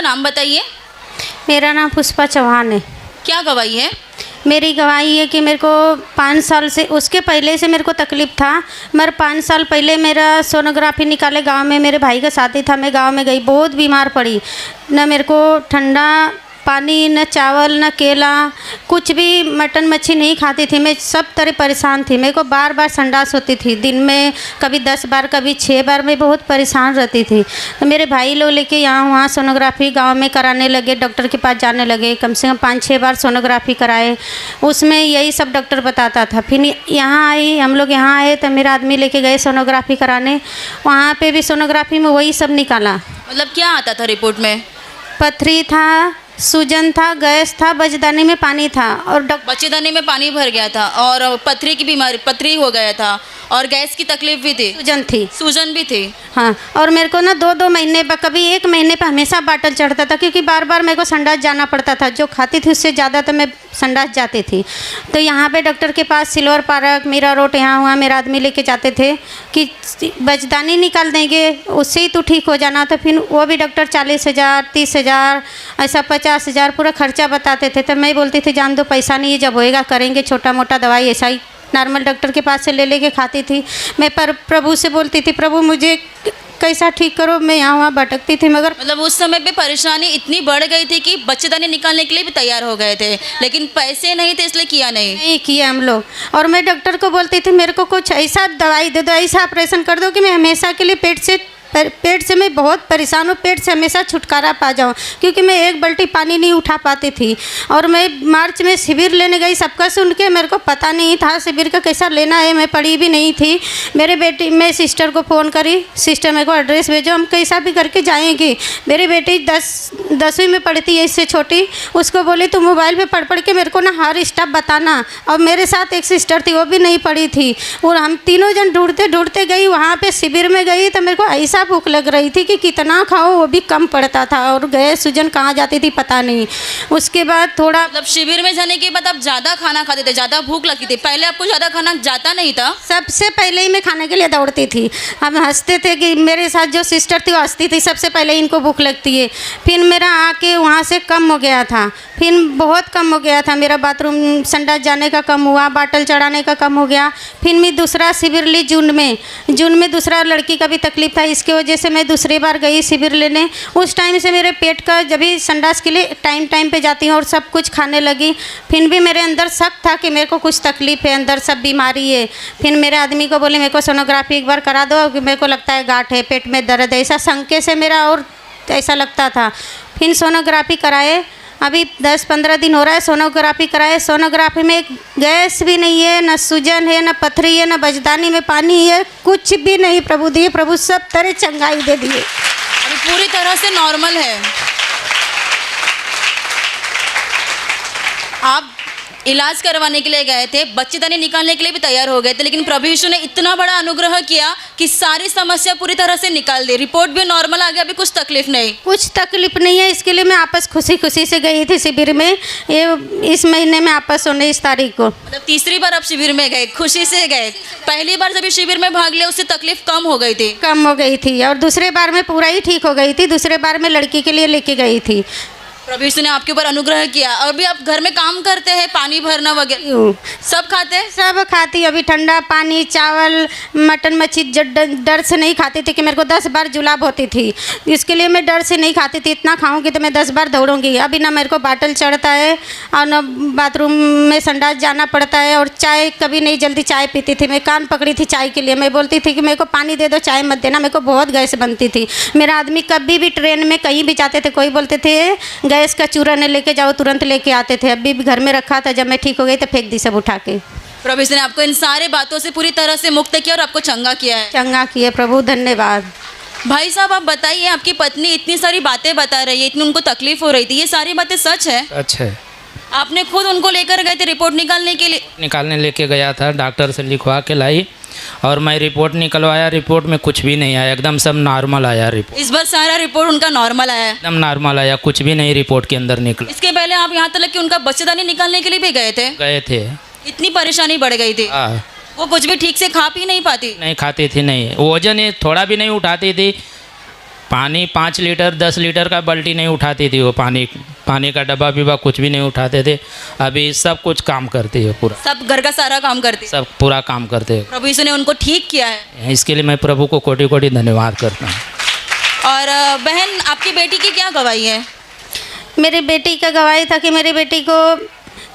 नाम बताइए। मेरा नाम पुष्पा चौहान है। क्या गवाही है? मेरी गवाही है कि मेरे को 5 साल से, उसके पहले से मेरे को तकलीफ़ था। मगर 5 साल पहले मेरा सोनोग्राफी निकाले गांव में, मेरे भाई का शादी था, मैं गांव में गई, बहुत बीमार पड़ी। न मेरे को ठंडा पानी, न चावल, न केला, कुछ भी मटन मच्छी नहीं खाती थी मैं। सब तरह परेशान थी। मेरे को बार बार संडास होती थी, दिन में कभी 10 बार, कभी 6 बार। मैं बहुत परेशान रहती थी। तो मेरे भाई लोग लेके यहाँ वहाँ सोनोग्राफी गांव में कराने लगे, डॉक्टर के पास जाने लगे। कम से कम 5-6 बार सोनोग्राफी कराए, उसमें यही सब डॉक्टर बताता था। फिर यहाँ आई, हम लोग यहाँ आए तो मेरा आदमी लेके गए सोनोग्राफी कराने। वहाँ पर भी सोनोग्राफी में वही सब निकाला। मतलब क्या आता था रिपोर्ट में? पथरी था, सूजन था, गैस था, बचदानी में पानी था और बच्चेदानी में पानी भर गया था और पथरी की बीमारी, पथरी हो गया था और गैस की तकलीफ भी थी, सूजन भी थी। हाँ, और मेरे को ना 2-2 महीने पर, कभी 1 महीने पर हमेशा बाटल चढ़ता था, क्योंकि बार बार मेरे को संडास जाना पड़ता था। जो खाती थी उससे ज़्यादा तो मैं संडास जाती थी। तो यहाँ पे डॉक्टर के पास सिल्वर पार्क, मीरा रोड, यहाँ हुआ मेरा आदमी लेके जाते थे कि बचदानी निकाल देंगे, उससे ही तो ठीक हो जाना। तो फिर वो भी डॉक्टर 40,000, 30,000, ऐसा 50,000 पूरा खर्चा बताते थे। तो मैं बोलती थी जान दो, पैसा नहीं है, जब होएगा करेंगे, छोटा मोटा दवाई ऐसा ही नॉर्मल डॉक्टर के पास से ले लेके खाती थी। मैं पर प्रभु से बोलती थी, प्रभु मुझे कैसा ठीक करो, मैं यहाँ वहाँ भटकती थी। मगर मतलब उस समय पे परेशानी इतनी बढ़ गई थी कि बच्चेदानी निकालने के लिए भी तैयार हो गए थे, लेकिन पैसे नहीं थे इसलिए किया नहीं किया हम लोग। और मैं डॉक्टर को बोलती थी मेरे को कुछ ऐसा दवाई दे दो, ऐसा ऑपरेशन कर दो कि मैं हमेशा के लिए पेट से मैं बहुत परेशान हूँ, पेट से हमेशा छुटकारा पा जाऊँ, क्योंकि मैं 1 बाल्टी पानी नहीं उठा पाती थी। और मैं मार्च में शिविर लेने गई, सबका सुन के मेरे को पता नहीं था शिविर का कैसा लेना है, मैं पढ़ी भी नहीं थी। मेरे बेटी, मैं सिस्टर को फ़ोन करी, सिस्टर मेरे को एड्रेस भेजो, हम कैसा भी करके जाएंगी। मेरी बेटी 10वीं में पढ़ती है, इससे छोटी, उसको बोली तू मोबाइल पर पढ़ के मेरे को ना हर स्टेप बताना। और मेरे साथ एक सिस्टर थी, वो भी नहीं पढ़ी थी, और हम तीनों जन ढूंढते गई। वहाँ पर शिविर में गई तो मेरे को ऐसा भूख लग रही थी कि कितना खाओ वो भी कम पड़ता था, और गैस सूजन कहाँ जाती थी पता नहीं। उसके बाद थोड़ा, मतलब शिविर में जाने के बाद आप ज़्यादा खाना खाते थे, ज़्यादा भूख लगती थी? पहले आपको ज़्यादा खाना जाता नहीं था? सबसे पहले ही मैं खाने के लिए दौड़ती थी। हम हंसते थे कि मेरे साथ जो सिस्टर थी वो हंसती थी, सबसे पहले इनको भूख लगती है। फिर मेरा आके वहाँ से कम हो गया था, फिर बहुत कम हो गया था मेरा, बाथरूम संडास जाने का कम हुआ, बाटल चढ़ाने का कम हो गया। फिर मैं दूसरा शिविर ली जून में दूसरा लड़की का भी तकलीफ था, इसके वजह से मैं दूसरी बार गई शिविर लेने। उस टाइम से मेरे पेट का, जब भी संडास के लिए टाइम पे जाती हूँ और सब कुछ खाने लगी, फिर भी मेरे अंदर शक था कि मेरे को कुछ तकलीफ है, अंदर सब बीमारी है। फिर मेरे आदमी को बोले मेरे को सोनोग्राफी एक बार करा दो, कि मेरे को लगता है गांठ है, पेट में दर्द है, ऐसा शंके से मेरा और ऐसा लगता था। फिर सोनोग्राफी कराए, अभी 10-15 दिन हो रहा है सोनोग्राफी कराए। सोनोग्राफी में एक गैस भी नहीं है, न सूजन है, न पथरी है, न बचदानी में पानी है, कुछ भी नहीं। प्रभु दिए, प्रभु सब तरह चंगाई दे दिए, अभी पूरी तरह से नॉर्मल है। आप इलाज करवाने के लिए गए थे, बच्चेदानी निकालने के लिए भी तैयार हो गए थे, लेकिन प्रभु यीशु ने इतना बड़ा अनुग्रह किया कि सारी समस्या पूरी तरह से निकाल दी। रिपोर्ट भी नॉर्मल आ गया, अभी कुछ तकलीफ नहीं, कुछ तकलीफ नहीं है। इसके लिए मैं आपस खुशी से गई थी शिविर में, ये इस महीने में आपस 19 तारीख को। मतलब तीसरी बार आप शिविर में गए, खुशी से गए। पहली बार जब शिविर में भाग लिया उससे तकलीफ कम हो गई थी और दूसरे बार में पूरा ही ठीक हो गई थी। दूसरे बार में लड़की के लिए लेके गई थी। प्रभु यीशु ने आपके ऊपर अनुग्रह किया। और भी आप घर में काम करते हैं, पानी भरना वगैरह सब खाते हैं? सब खाती। अभी ठंडा पानी, चावल, मटन मच्छी डर से नहीं खाती थी कि मेरे को 10 बार जुलाब होती थी, इसके लिए मैं डर से नहीं खाती थी। इतना खाऊंगी तो मैं 10 बार दौड़ूंगी। अभी ना मेरे को बाटल चढ़ता है और ना बाथरूम में संडास जाना पड़ता है। और चाय कभी नहीं जल्दी चाय पीती थी मैं, कान पकड़ी थी चाय के लिए। मैं बोलती थी कि मेरे को पानी दे दो, चाय मत देना। मेरे को बहुत गैस बनती थी। मेरा आदमी कभी भी ट्रेन में कहीं भी जाते थे, कोई बोलते थे गैस का चूरन लेके जाओ, तुरंत लेके आते थे। अभी भी घर में रखा था, जब मैं ठीक हो गई तो फेंक दी सब उठा के। प्रभु यीशु ने आपको इन सारे बातों से पूरी तरह से मुक्त किया और आपको चंगा किया है। चंगा किए प्रभु, धन्यवाद। भाई साहब, आप बताइए, आपकी पत्नी इतनी सारी बातें बता रही है, इतनी उनको तकलीफ हो रही थी, ये सारी बातें सच है? सच है। आपने खुद उनको लेकर गए थे रिपोर्ट निकालने के लिए? निकालने लेके गया था, डॉक्टर से लिखवा के लाई और मैं रिपोर्ट निकलवाया। रिपोर्ट में कुछ भी नहीं आया, एकदम सब नॉर्मल आया रिपोर्ट। इस बार सारा रिपोर्ट उनका नॉर्मल आया? एकदम नॉर्मल आया, कुछ भी नहीं रिपोर्ट के अंदर निकला। इसके पहले आप यहाँ तक कि उनका बच्चेदानी निकालने के लिए भी गए थे? गए थे। इतनी परेशानी बढ़ गई थी? हाँ। वो कुछ भी ठीक से खा पी नहीं पाती? नहीं खाती थी, नहीं वजन थोड़ा भी नहीं उठाती थी। पानी 5 लीटर 10 लीटर का बाल्टी नहीं उठाती थी वो, पानी का डब्बा बिब्बा कुछ भी नहीं उठाते थे। अभी सब कुछ काम करती है, पूरा सब घर का सारा काम करती है। सब पूरा काम करते हैं। प्रभु यीशु ने उनको ठीक किया है। इसके लिए मैं प्रभु को कोटि कोटि धन्यवाद करता हूँ। और बहन, आपकी बेटी की क्या गवाही है? मेरी बेटी का गवाही था कि मेरी बेटी को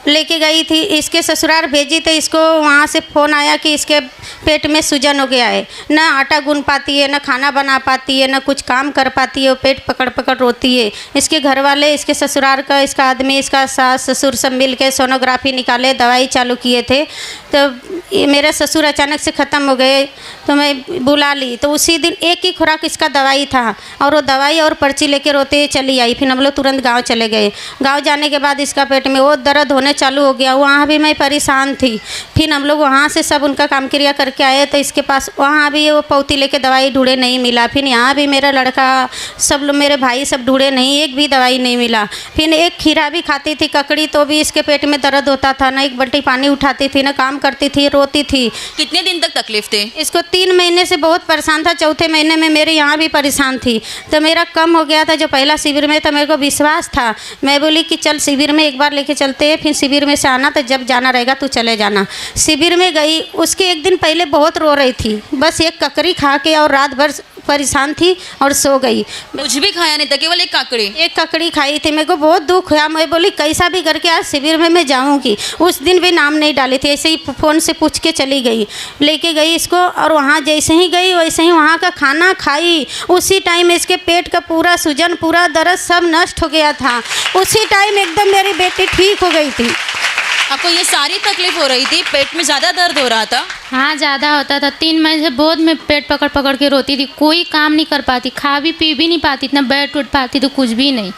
लेके गई थी, इसके ससुराल भेजी तो इसको वहाँ से फ़ोन आया कि इसके पेट में सूजन हो गया है, ना आटा गूंद पाती है, ना खाना बना पाती है, ना कुछ काम कर पाती है, वो पेट पकड़ पकड़ रोती है। इसके घर वाले, इसके ससुराल का, इसका आदमी, इसका सास ससुर सब मिल के सोनोग्राफी निकाले, दवाई चालू किए थे। तो मेरे ससुर अचानक से ख़त्म हो गए तो मैं बुला ली, तो उसी दिन एक ही खुराक इसका दवाई था और वो दवाई और पर्ची लेके रोते चली आई। फिर हम लोग तुरंत गाँव चले गए। गाँव जाने के बाद इसका पेट में वो दर्द होने चालू हो गया। वहाँ भी मैं परेशान थी। फिर हम लोग वहाँ से सब उनका काम क्रिया करके आए तो इसके पास वहाँ भी वो पौती लेके दवाई ढूंढे, नहीं मिला। फिर यहाँ भी मेरा लड़का, सब लोग, मेरे भाई सब ढूंढे, नहीं, एक भी दवाई नहीं मिला। फिर एक खीरा भी खाती थी, ककड़ी, तो भी इसके पेट में दर्द होता था। ना एक बल्टी पानी उठाती थी, ना काम करती थी, रोती थी। कितने दिन तक तकलीफ थी इसको? 3 महीने से बहुत परेशान था। चौथे महीने में मेरे यहाँ भी परेशान थी, तो मेरा कम हो गया था जो पहला शिविर में था। मेरे को विश्वास था, मैं बोली कि चल शिविर में एक बार लेके चलते हैं, फिर शिविर में से आना, तो जब जाना रहेगा तो चले जाना। शिविर में गई, उसके एक दिन पहले बहुत रो रही थी, बस एक ककड़ी खा के और रात भर परेशान थी और सो गई। कुछ भी खाया नहीं था, केवल एक ककड़ी खाई थी। मेरे को बहुत दुख हुआ। मैं बोली कैसा भी करके आज शिविर में मैं जाऊंगी। उस दिन भी नाम नहीं डाली थी, ऐसे ही फ़ोन से पूछ के चली गई, लेके गई इसको। और वहाँ जैसे ही गई वैसे ही वहाँ का खाना खाई। उसी टाइम इसके पेट का पूरा सूजन, पूरा दर्द सब नष्ट हो गया था। उसी टाइम एकदम मेरी बेटी ठीक हो गई थी। आपको ये सारी तकलीफ हो रही थी? पेट में ज़्यादा दर्द हो रहा था? हाँ, ज़्यादा होता था। 3 महीने से बहुत मैं पेट पकड़ पकड़ के रोती थी, कोई काम नहीं कर पाती, खा भी पी भी नहीं पाती, इतना बैठ उठ पाती तो कुछ भी नहीं।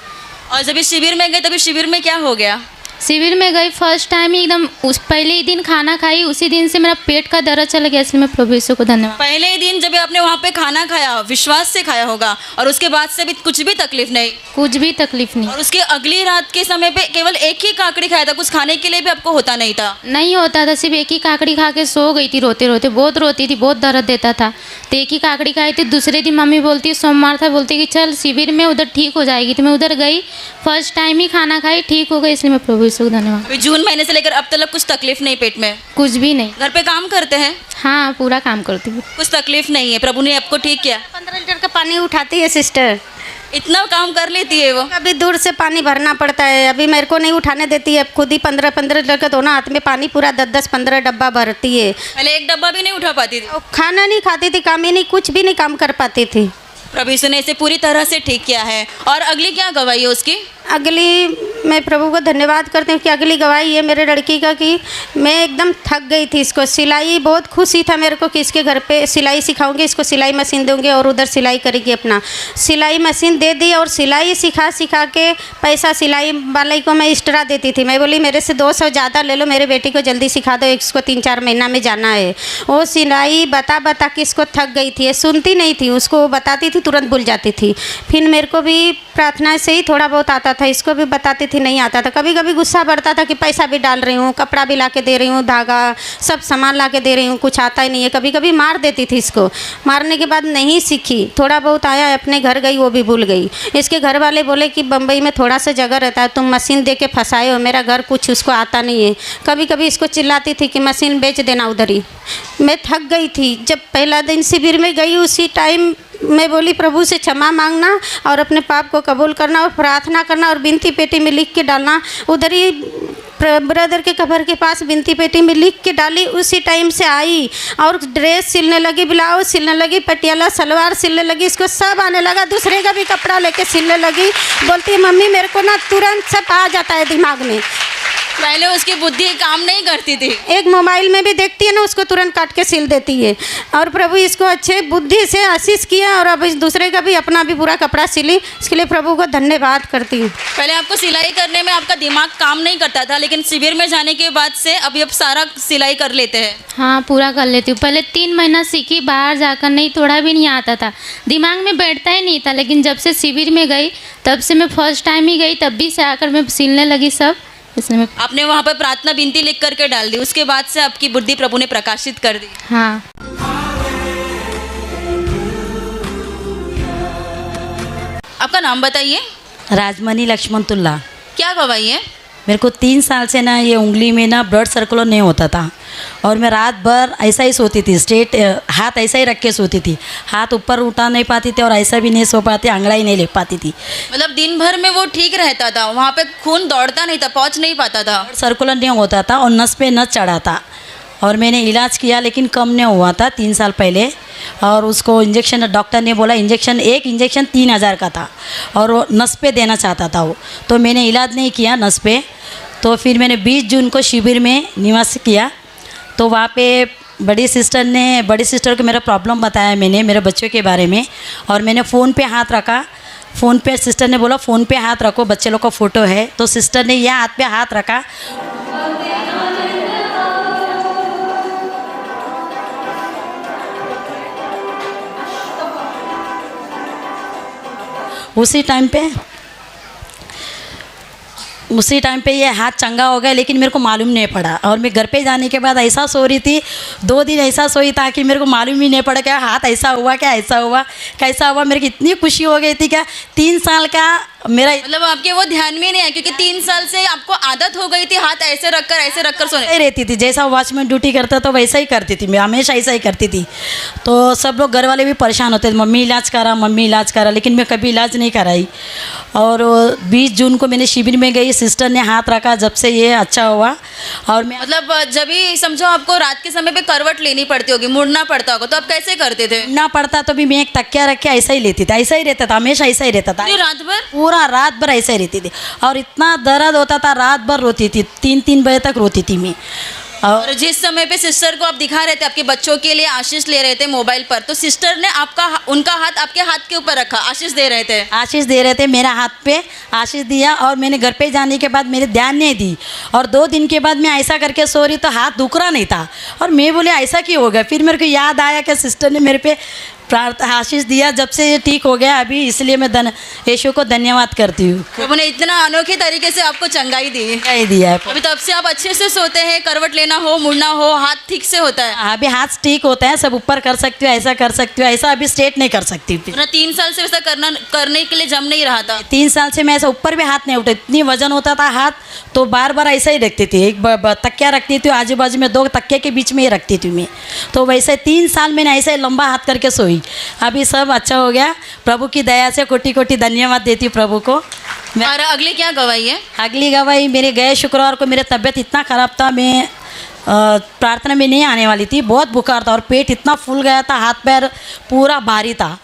और जब इस शिविर में गए तभी शिविर में क्या हो गया? शिविर में गई फर्स्ट टाइम ही एकदम उस पहले ही दिन खाना खाई, उसी दिन से मेरा पेट का दर्द चला गया। इसलिए मैं प्रभु यीशु को धन्यवाद। पहले ही दिन जब आपने वहाँ पे खाना खाया, विश्वास से खाया होगा, और उसके बाद से भी कुछ भी तकलीफ नहीं? कुछ भी तकलीफ नहीं। और उसके अगली रात के समय पे केवल एक ही काकड़ी खाया था, कुछ खाने के लिए भी आपको होता नहीं था? नहीं होता था, सिर्फ एक ही काकड़ी खा के सो गई थी रोते रोते। बहुत रोती थी, बहुत दर्द देता था, तो एक ही काकड़ी खाई थी। दूसरे दिन मम्मी बोलती, सोमवार था, बोलती कि चल शिविर में उधर ठीक हो जाएगी। तो मैं उधर गई, फर्स्ट टाइम ही खाना खाई, ठीक हो गई। इसलिए मैं प्रभु यीशु को धन्यवाद। जून महीने से लेकर अब तक कुछ तकलीफ नहीं पेट में? कुछ भी नहीं। घर पे काम करते हैं? हाँ, पूरा काम करती हूँ, कुछ तकलीफ नहीं है। प्रभु ने आपको ठीक किया। 15 लीटर का पानी उठाती है सिस्टर, इतना काम कर लेती है वो? अभी दूर से पानी भरना पड़ता है, अभी मेरे को नहीं उठाने देती है। खुद ही 15 लीटर का दोनों हाथ में पानी पूरा 10-15 डब्बा भरती है। पहले एक डब्बा भी नहीं उठा पाती थी? खाना नहीं खाती थी, काम ही नहीं, कुछ भी नहीं काम कर पाती थी। प्रभु यीशु ने इसे पूरी तरह से ठीक किया है। और अगली क्या गवाही है उसकी? अगली, मैं प्रभु को धन्यवाद करती हूँ कि अगली गवाही है मेरे लड़की का कि मैं एकदम थक गई थी। इसको सिलाई बहुत खुशी था मेरे को कि इसके घर पे सिलाई सिखाऊंगी, इसको सिलाई मशीन दूंगी और उधर सिलाई करेगी। अपना सिलाई मशीन दे दी और सिलाई सिखा के पैसा सिलाई वाले को मैं एक्स्ट्रा देती थी। मैं बोली मेरे से 200 ज़्यादा ले लो, मेरे बेटी को जल्दी सिखा दो, इसको 3-4 महीना में जाना है। वो सिलाई बता के इसको थक गई थी, सुनती नहीं थी। उसको बताती थी, तुरंत भूल जाती थी। फिर मेरे को भी प्रार्थना से ही थोड़ा बहुत आता था, इसको भी बताती थी, नहीं आता था। कभी कभी गुस्सा बढ़ता था कि पैसा भी डाल रही हूँ, कपड़ा भी ला के दे रही हूँ, धागा सब सामान ला के दे रही हूँ, कुछ आता ही नहीं है। कभी कभी मार देती थी इसको। मारने के बाद नहीं सीखी, थोड़ा बहुत आया, अपने घर गई, वो भी भूल गई। इसके घर वाले बोले कि बम्बई में थोड़ा सा जगह रहता है, तुम मशीन दे के फंसाए हो, मेरा घर कुछ उसको आता नहीं है। कभी कभी इसको चिल्लाती थी कि मशीन बेच देना उधर ही। मैं थक गई थी। जब पहला दिन शिविर में गई उसी टाइम मैं बोली प्रभु से क्षमा मांगना और अपने पाप को कबूल करना और प्रार्थना करना और बिनती पेटी में लिख के डालना। उधर ही ब्रदर के कब्र के पास बिनती पेटी में लिख के डाली। उसी टाइम से आई और ड्रेस सिलने लगी, ब्लाउज सिलने लगी, पटियाला सलवार सिलने लगी, इसको सब आने लगा। दूसरे का भी कपड़ा लेके सिलने लगी। बोलती है मम्मी मेरे को ना तुरंत सब आ जाता है दिमाग में। पहले उसकी बुद्धि काम नहीं करती थी। एक मोबाइल में भी देखती है ना, उसको तुरंत काट के सिल देती है। और प्रभु इसको अच्छे बुद्धि से आशीष किया और अब इस दूसरे का भी अपना भी पूरा कपड़ा सिली। इसके लिए प्रभु को धन्यवाद करती हूँ। पहले आपको सिलाई करने में आपका दिमाग काम नहीं करता था, लेकिन शिविर में जाने के बाद से अभी अब सारा सिलाई कर लेते हैं। हाँ, पूरा कर लेती हूँ। पहले 3 महीना सीखी, बाहर जाकर नहीं, थोड़ा भी नहीं आता था, दिमाग में बैठता ही नहीं था। लेकिन जब से शिविर में गई तब से मैं फर्स्ट टाइम ही गई, तब भी से आकर मैं सिलने लगी सब। इसलिए आपने वहाँ पर प्रार्थना बिनती लिख करके डाल दी, उसके बाद से आपकी बुद्धि प्रभु ने प्रकाशित कर दी। हाँ। आपका नाम बताइए। राजमणि लक्ष्मणतुल्ला। क्या गवाही है? मेरे को 3 साल से ना ये उंगली में ना ब्लड सर्कुलर नहीं होता था और मैं रात भर ऐसा ही सोती थी, स्ट्रेट हाथ ऐसा ही रख के सोती थी, हाथ ऊपर उठा नहीं पाती थी और ऐसा भी नहीं सो पाती, अंगड़ाई नहीं ले पाती थी। मतलब दिन भर में वो ठीक रहता था, वहाँ पे खून दौड़ता नहीं था, पहुँच नहीं पाता था। सर्कुलर नहीं होता था और नस पे नस चढ़ा था और मैंने इलाज किया लेकिन कम नहीं हुआ था 3 साल पहले। और उसको इंजेक्शन, डॉक्टर ने बोला इंजेक्शन, एक इंजेक्शन 3000 का था और वो नस पे देना चाहता था वो, तो मैंने इलाज नहीं किया नस पे। तो फिर मैंने 20 जून को शिविर में निवास किया। तो वहाँ पे बड़ी सिस्टर को मेरा प्रॉब्लम बताया मैंने, मेरे बच्चों के बारे में, और मैंने फ़ोन पे हाथ रखा। फ़ोन पे सिस्टर ने बोला फ़ोन पे हाथ रखो, बच्चे लोग का फ़ोटो है, तो सिस्टर ने यह हाथ पे हाथ रखा। उसी टाइम पे ये हाथ चंगा हो गया, लेकिन मेरे को मालूम नहीं पड़ा। और मैं घर पे जाने के बाद ऐसा सो रही थी, 2 दिन ऐसा सोई था कि मेरे को मालूम ही नहीं पड़ा क्या हाथ ऐसा हुआ, क्या ऐसा हुआ, कैसा हुआ। मेरे को इतनी खुशी हो गई थी क्या 3 साल का मेरा, मतलब आपके वो ध्यान में नहीं आया क्योंकि 3 साल से आपको आदत हो गई थी हाथ ऐसे रखकर सोने रहती थी। जैसा वॉचमैन ड्यूटी करता तो वैसा ही करती थी मैं, हमेशा ऐसा ही करती थी। तो सब लोग घर वाले भी परेशान होते थे, मम्मी इलाज करा, लेकिन मैं कभी इलाज नहीं कराई। और 20 जून को मैंने शिविर में गई, सिस्टर ने हाथ रखा, जब से ये अच्छा हुआ। और मैं मतलब जब भी समझो आपको रात के समय पे करवट लेनी पड़ती होगी, मुड़ना पड़ता होगा, तो आप कैसे करते थे? ना पड़ता तो भी मैं एक तकिया रख के ऐसा ही लेती थी, ऐसा ही रहता था, हमेशा ऐसा ही रहता था, रात भर पूरा रात भर ऐसे ही रहती थी। और इतना दर्द होता था, रात भर रोती थी, 3-3 बजे तक रोती थी मैं। और जिस समय पे सिस्टर को आप दिखा रहे थे, आपके बच्चों के लिए आशीष ले रहे थे मोबाइल पर, तो सिस्टर ने उनका हाथ आपके हाथ के ऊपर रखा, आशीष दे रहे थे, मेरा हाथ पे आशीष दिया। और मैंने घर पे जाने के बाद मेरे ध्यान नहीं दी, और 2 दिन के बाद मैं ऐसा करके सो रही तो हाथ दुख रहा नहीं था, और मैं बोले ऐसा क्यों हो गया। फिर मेरे को याद आया कि सिस्टर ने मेरे पे आशीष दिया, जब से ये ठीक हो गया अभी, इसलिए मैं यीशु को धन्यवाद करती हूँ। प्रभु ने इतना अनोखे तरीके से आपको चंगाई दिया है। अभी तब से आप अच्छे से सोते हैं, करवट लेना हो, मुड़ना हो, हाथ ठीक से होता है? अभी हाथ ठीक होता है, सब ऊपर कर सकती हूँ, ऐसा कर सकती हूँ, ऐसा अभी स्ट्रेट नहीं कर सकती। 3 साल से वैसा करने के लिए जम नहीं रहा था। 3 साल से मैं ऐसा ऊपर भी हाथ नहीं उठा, इतनी वजन होता था हाथ, तो बार बार ऐसा ही रखती थी। एक तकिया रखती थी, आजू बाजू में 2 तकिया के बीच में ही रखती थी मैं। तो वैसे 3 साल मैंने ऐसे लंबा हाथ करके सोई, अभी सब अच्छा हो गया। प्रभु की दया से कोटि कोटि धन्यवाद देती हूँ प्रभु को। और अगली क्या गवाही है? अगली गवाही, मेरे गए शुक्रवार को मेरी तबीयत इतना ख़राब था, मैं प्रार्थना में नहीं आने वाली थी, बहुत बुखार था और पेट इतना फूल गया था, हाथ पैर पूरा भारी था,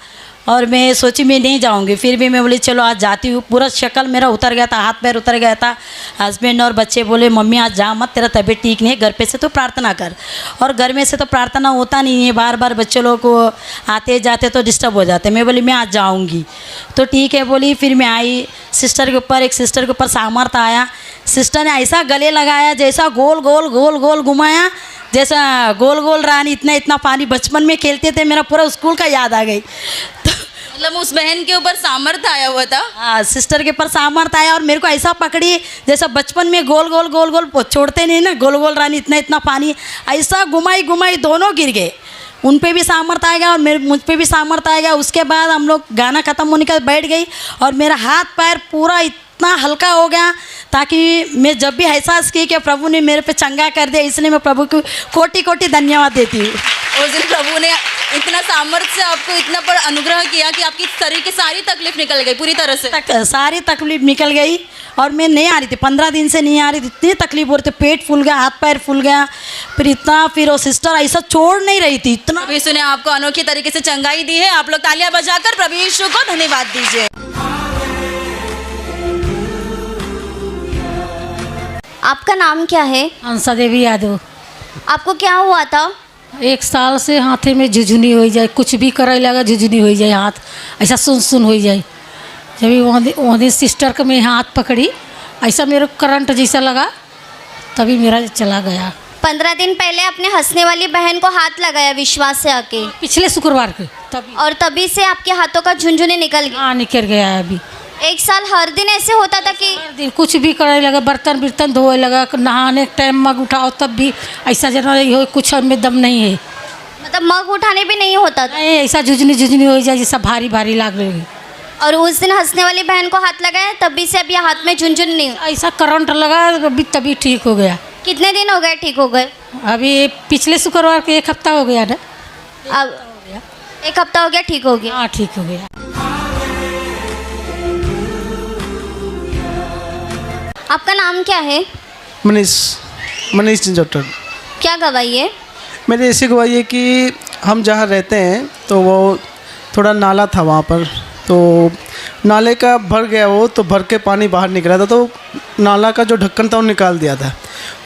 और मैं सोची मैं नहीं जाऊंगी। फिर भी मैं बोली चलो आज जाती हूँ। पूरा शक्ल मेरा उतर गया था, हाथ पैर उतर गया था। हस्बैंड और बच्चे बोले मम्मी आज जा मत, तेरा तबीयत ठीक नहीं है, घर पे से तो प्रार्थना कर। और घर में से तो प्रार्थना होता नहीं है, बार बार बच्चे लोग को आते जाते तो डिस्टर्ब हो जाते। मैं बोली मैं आज जाऊँगी, तो ठीक है बोली। फिर मैं आई, सिस्टर के ऊपर सामर्थ आया। सिस्टर ने ऐसा गले लगाया, जैसा गोल गोल गोल गोल घुमाया, जैसा गोल गोल रानी, इतना पानी बचपन में खेलते थे, मेरा पूरा स्कूल का याद आ गई। मतलब उस बहन के ऊपर सामर्थ्य आया हुआ था। हाँ, सिस्टर के ऊपर सामर्थ्य आया और मेरे को ऐसा पकड़ी जैसा बचपन में गोल गोल छोड़ते नहीं ना, गोल गोल रानी, इतना पानी ऐसा घुमाई, दोनों गिर गए। उन पे भी सामर्थ्य आएगा और मुझ पे भी सामर्थ्य आएगा। उसके बाद हम लोग गाना ख़त्म होने के बाद बैठ गई और मेरा हाथ पैर पूरा इतना हल्का हो गया, ताकि मैं जब भी एहसास की कि प्रभु ने मेरे पे चंगा कर दिया, इसलिए मैं प्रभु को कोटि कोटि धन्यवाद देती हूँ। उस दिन प्रभु ने इतना सामर्थ्य से आपको इतना पर अनुग्रह किया कि आपकी शरीर की सारी तकलीफ निकल गई पूरी तरह से। सारी तकलीफ निकल गई और मैं नहीं आ रही थी, 15 दिन से नहीं आ रही थी, इतनी तकलीफ हो रही थी, पेट फूल गया, हाथ पैर फूल गया। फिर वो सिस्टर ऐसा छोड़ नहीं रही थी, इतना। प्रभु यीशु ने आपको अनोखे तरीके से चंगाई दी है। आप लोग तालियां बजाकर प्रभु यीशु को धन्यवाद दीजिए। आपका नाम क्या है? हंसा देवी यादव। आपको क्या हुआ था? 1 साल से हाथे में झुझुनी हो जाए, कुछ भी करे लगा झुझुनी हो जाए, हाथ ऐसा सुन हो जाए। जब वहाँ सिस्टर का मैं हाथ पकड़ी, ऐसा मेरे करंट जैसा लगा, तभी मेरा चला गया। 15 दिन पहले अपने हंसने वाली बहन को हाथ लगाया विश्वास से आके, पिछले शुक्रवार के, तभी। और तभी से आपके हाथों का झुंझुने निकल गया? हाँ, निकल गया है अभी। 1 साल हर दिन ऐसे होता था कि हर दिन कुछ भी करे लगा, बर्तन धोए लगा, नहाने टाइम मग उठाओ तब भी ऐसा जना हो, कुछ में दम नहीं है, मतलब मग उठाने भी नहीं होता था? नहीं, ऐसा झुझनी हो जाए जैसा भारी लाग रही। और उस दिन हंसने वाली बहन को हाथ लगाया तभी से अभी हाथ में झुनझुन नहीं। ऐसा करंट लगा अभी तभी ठीक हो गया। कितने दिन हो गए ठीक हो गए? अभी पिछले शुक्रवार के 1 हफ्ता हो गया ना। अब 1 हफ्ता हो गया ठीक हो गया। हाँ ठीक हो गया। आपका नाम क्या है? मनीष झंझोटर। क्या गवाही है? मेरी ऐसी गवाही है कि हम जहाँ रहते हैं तो वो थोड़ा नाला था वहाँ पर, तो नाले का भर गया वो, तो भर के पानी बाहर निकला था, तो नाला का जो ढक्कन था वो निकाल दिया था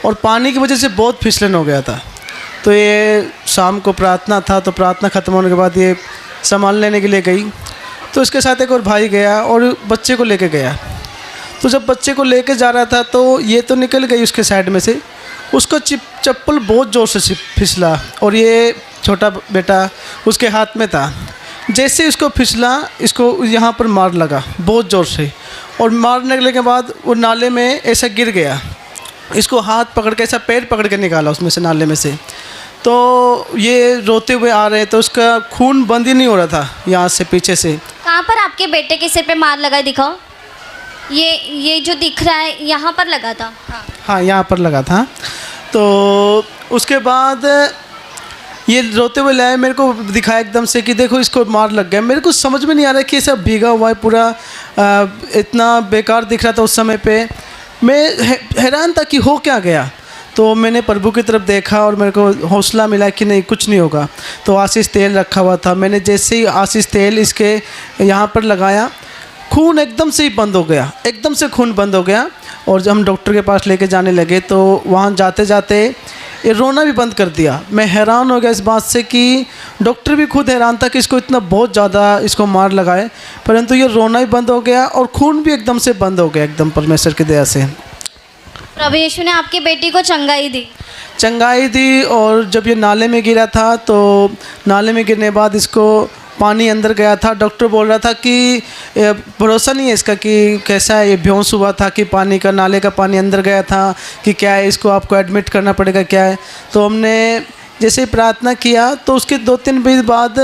और पानी की वजह से बहुत फिसलन हो गया था। तो ये शाम को प्रार्थना था, तो प्रार्थना ख़त्म होने के बाद ये सामान लेने के लिए गई, तो इसके साथ एक और भाई गया और बच्चे को लेके गया। तो जब बच्चे को लेके जा रहा था तो ये तो निकल गई उसके साइड में से, उसका चप्पल बहुत ज़ोर से फिसला और ये छोटा बेटा उसके हाथ में था। जैसे इसको फिसला, इसको यहाँ पर मार लगा बहुत ज़ोर से, और मारने लगने के बाद वो नाले में ऐसा गिर गया। इसको हाथ पकड़ के, ऐसा पैर पकड़ के निकाला उसमें से, नाले में से। तो ये रोते हुए आ रहे, तो उसका खून बंद ही नहीं हो रहा था यहाँ से पीछे से। कहाँ पर आपके बेटे के सिर पे मार लगा है? दिखाओ। ये जो दिख रहा है यहाँ पर लगा था? हाँ यहाँ पर लगा था। तो उसके बाद ये रोते हुए लाए, मेरे को दिखाया एकदम से कि देखो इसको मार लग गया। मेरे को समझ में नहीं आ रहा कि ये सब भीगा हुआ है पूरा, इतना बेकार दिख रहा था उस समय पे। मैं हैरान था कि हो क्या गया। तो मैंने प्रभु की तरफ देखा और मेरे को हौसला मिला कि नहीं, कुछ नहीं होगा। तो आशीष तेल रखा हुआ था, मैंने जैसे ही आशीष तेल इसके यहाँ पर लगाया, खून एकदम से ही बंद हो गया, एकदम से खून बंद हो गया। और जब हम डॉक्टर के पास लेके जाने लगे तो वहाँ जाते जाते ये रोना भी बंद कर दिया। मैं हैरान हो गया इस बात से कि डॉक्टर भी खुद हैरान था कि इसको इतना बहुत ज़्यादा इसको मार लगाए, परंतु ये रोना ही बंद हो गया और खून भी एकदम से बंद हो गया, एकदम परमेश्वर की दया से। प्रभु यीशु ने आपकी बेटी को चंगाई दी। और जब ये नाले में गिरा था तो नाले में गिरने बाद इसको पानी अंदर गया था। डॉक्टर बोल रहा था कि भरोसा नहीं है इसका कि कैसा है, ये बेहोश हुआ था कि पानी का, नाले का पानी अंदर गया था कि क्या है, इसको आपको एडमिट करना पड़ेगा क्या है। तो हमने जैसे ही प्रार्थना किया तो उसके 2-3 दिन बाद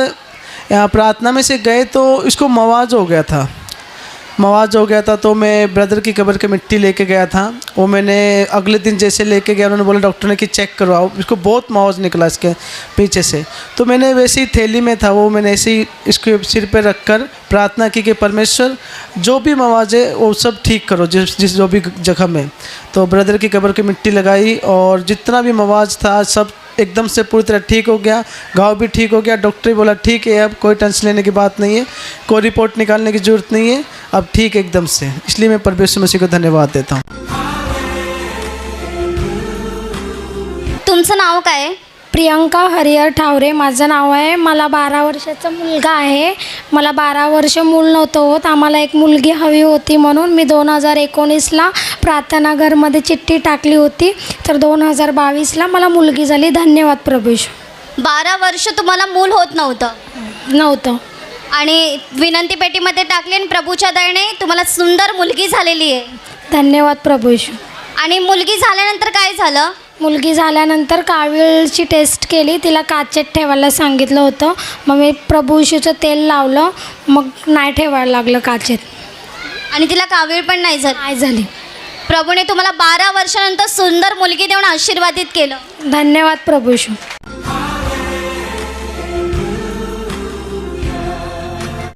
यहाँ प्रार्थना में से गए तो इसको मवाज हो गया था। तो मैं ब्रदर की कब्र की मिट्टी लेके गया था। वो मैंने अगले दिन जैसे लेके गया, उन्होंने बोला डॉक्टर ने कि चेक करवाओ, इसको बहुत मवाज निकला इसके पीछे से। तो मैंने वैसे ही थैली में था वो, मैंने ऐसे ही इसके सिर पे रखकर प्रार्थना की कि परमेश्वर जो भी मवाज है वो सब ठीक करो, जिस जो भी जख्म है। तो ब्रदर की कब्र की मिट्टी लगाई और जितना भी मवाज था सब एकदम से पूरी तरह ठीक हो गया, घाव भी ठीक हो गया। डॉक्टर बोला ठीक है, अब कोई टेंशन लेने की बात नहीं है, कोई रिपोर्ट निकालने की ज़रूरत नहीं है, अब ठीक है एकदम से। इसलिए मैं परमेश्वर मसीह को धन्यवाद देता हूँ। तुमचं नाव काय आहे? प्रियंका हरिहर ठावरे माझं नाव आहे. मला 12 वर्षाचा मुलगा आहे. मला 12 वर्ष मूल नव्हतं होत. आम्हाला एक मुलगी हवी होती म्हणून मी 2019ला प्रार्थना घरमध्ये चिठ्ठी टाकली होती, तर 2022ला मला मुलगी झाली. धन्यवाद प्रभू. 12 वर्ष तुम्हाला मूल होत नव्हतं आणि विनंती पेटीमध्ये टाकली आणि प्रभूच्या दयेने तुम्हाला सुंदर मुलगी झालेली आहे. धन्यवाद प्रभू. आणि मुलगी झाल्यानंतर काय झालं? मुलगी झाल्यानंतर कावीळची टेस्ट केली, तिला काचेत ठेवायला सांगितलं होतं. मग मी प्रभू येशूचं तेल लावलं, मग नाही ठेवायला लागलं काचेत आणि तिला कावीळ पण नाही झाली. प्रभूने तुम्हाला 12 वर्षानंतर सुंदर मुलगी देऊन आशीर्वादित केलं. धन्यवाद प्रभू येशू.